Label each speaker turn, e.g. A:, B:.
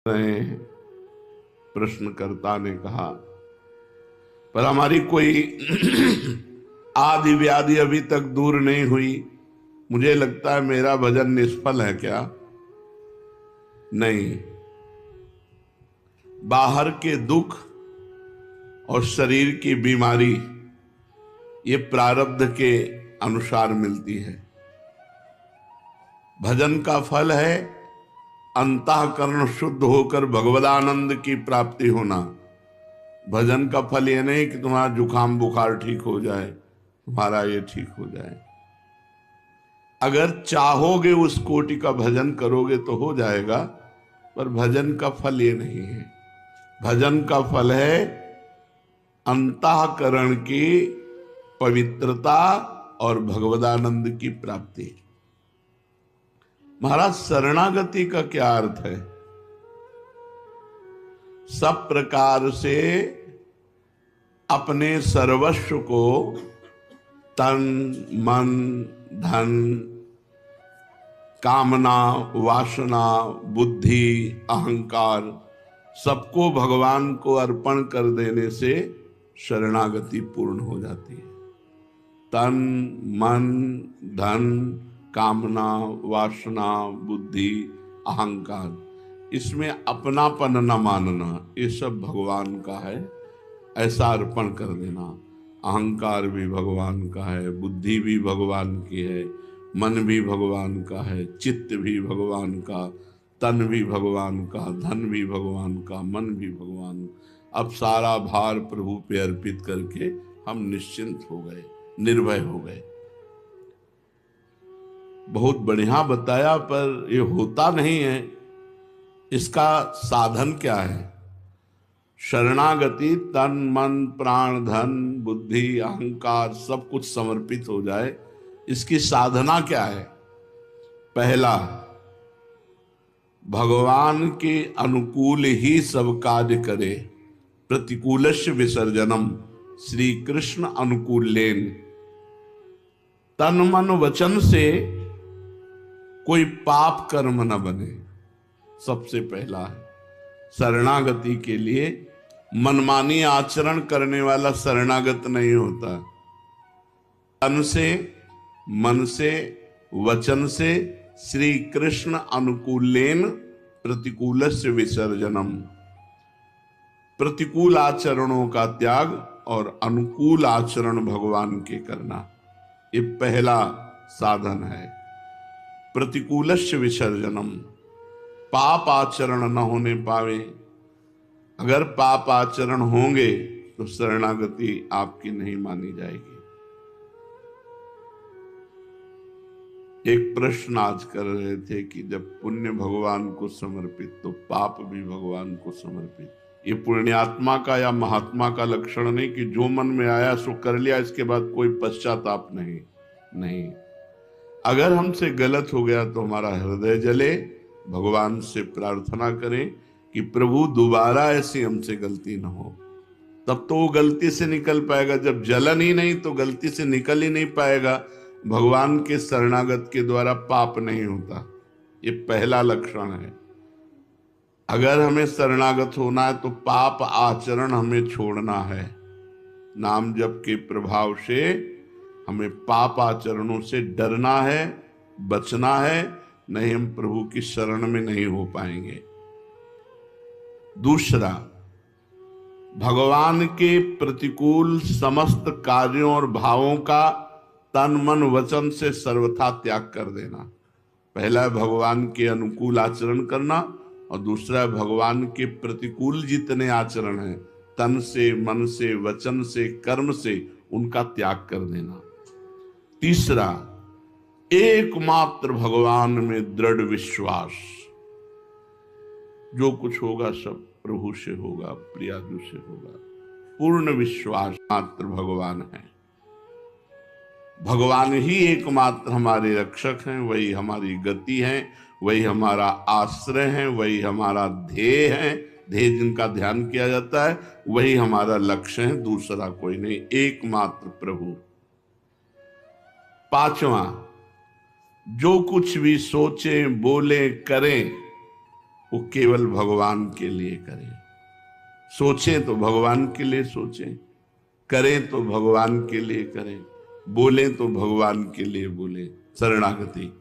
A: रहे हैं। प्रश्नकर्ता ने कहा, पर हमारी कोई आदि व्याधि अभी तक दूर नहीं हुई, मुझे लगता है मेरा भजन निष्फल है क्या? नहीं, बाहर के दुख और शरीर की बीमारी ये प्रारब्ध के अनुसार मिलती है। भजन का फल है अंतःकरण शुद्ध होकर भगवदानंद की प्राप्ति होना। भजन का फल ये नहीं कि तुम्हारा जुकाम बुखार ठीक हो जाए, तुम्हारा ये ठीक हो जाए। अगर चाहोगे उस कोटि का भजन करोगे तो हो जाएगा, पर भजन का फल ये नहीं है। भजन का फल है अंतःकरण की पवित्रता और भगवदानंद की प्राप्ति। महाराज, शरणागति का क्या अर्थ है? सब प्रकार से अपने सर्वस्व को, तन मन धन कामना वासना बुद्धि अहंकार सबको भगवान को अर्पण कर देने से शरणागति पूर्ण हो जाती है। तन मन धन कामना वासना बुद्धि अहंकार, इसमें अपनापन न मानना, ये सब भगवान का है, ऐसा अर्पण कर देना। अहंकार भी भगवान का है, बुद्धि भी भगवान की है, मन भी भगवान का है, चित्त भी भगवान का, तन भी भगवान का, धन भी भगवान का, मन भी भगवान। अब सारा भार प्रभु पे अर्पित करके हम निश्चिंत हो गए, निर्भय हो गए। बहुत बढ़िया बताया, पर ये होता नहीं है। इसका साधन क्या है? शरणागति तन मन प्राण धन बुद्धि अहंकार सब कुछ समर्पित हो जाए, इसकी साधना क्या है? पहला, भगवान के अनुकूल ही सब कार्य करे, प्रतिकूलस्य विसर्जनम, श्री कृष्ण अनुकूलेन। तन मन वचन से कोई पाप कर्म न बने, सबसे पहला है। शरणागति के लिए मनमानी आचरण करने वाला शरणागत नहीं होता। तन से मन से वचन से श्री कृष्ण अनुकूलेन प्रतिकूलस्य विसर्जनम, प्रतिकूल आचरणों का त्याग और अनुकूल आचरण भगवान के करना, ये पहला साधन है। प्रतिकूलस्य विसर्जनम, पाप आचरण न होने पावे। अगर पाप आचरण होंगे तो शरणागति आपकी नहीं मानी जाएगी। एक प्रश्न आज कर रहे थे कि जब पुण्य भगवान को समर्पित तो पाप भी भगवान को समर्पित। ये पुण्यात्मा का या महात्मा का लक्षण नहीं कि जो मन में आया सो कर लिया, इसके बाद कोई पश्चाताप नहीं। नहीं, अगर हमसे गलत हो गया तो हमारा हृदय जले, भगवान से प्रार्थना करें कि प्रभु दोबारा ऐसी हमसे गलती ना हो, तब तो वो गलती से निकल पाएगा। जब जलन ही नहीं तो गलती से निकल ही नहीं पाएगा। भगवान के शरणागत के द्वारा पाप नहीं होता, ये पहला लक्षण है। अगर हमें शरणागत होना है तो पाप आचरण हमें छोड़ना है। नाम जप के प्रभाव से हमें पाप आचरणों से डरना है, बचना है, नहीं हम प्रभु की शरण में नहीं हो पाएंगे। दूसरा, भगवान के प्रतिकूल समस्त कार्यों और भावों का तन मन वचन से सर्वथा त्याग कर देना। पहला है भगवान के अनुकूल आचरण करना, और दूसरा है भगवान के प्रतिकूल जितने आचरण हैं, तन से मन से वचन से कर्म से, उनका त्याग कर देना। तीसरा, एकमात्र भगवान में दृढ़ विश्वास। जो कुछ होगा सब प्रभु से होगा, प्रियाजू से होगा। पूर्ण विश्वास, मात्र भगवान है। भगवान ही एकमात्र हमारे रक्षक हैं, वही हमारी गति है, वही हमारा आश्रय है, वही हमारा ध्येय है। ध्येय जिनका ध्यान किया जाता है वही हमारा लक्ष्य है, दूसरा कोई नहीं, एकमात्र प्रभु। पांचवा, जो कुछ भी सोचे बोले करें वो केवल भगवान के लिए करें। सोचें तो भगवान के लिए सोचें, करें तो भगवान के लिए करें, बोलें तो भगवान के लिए बोलें। शरणागति।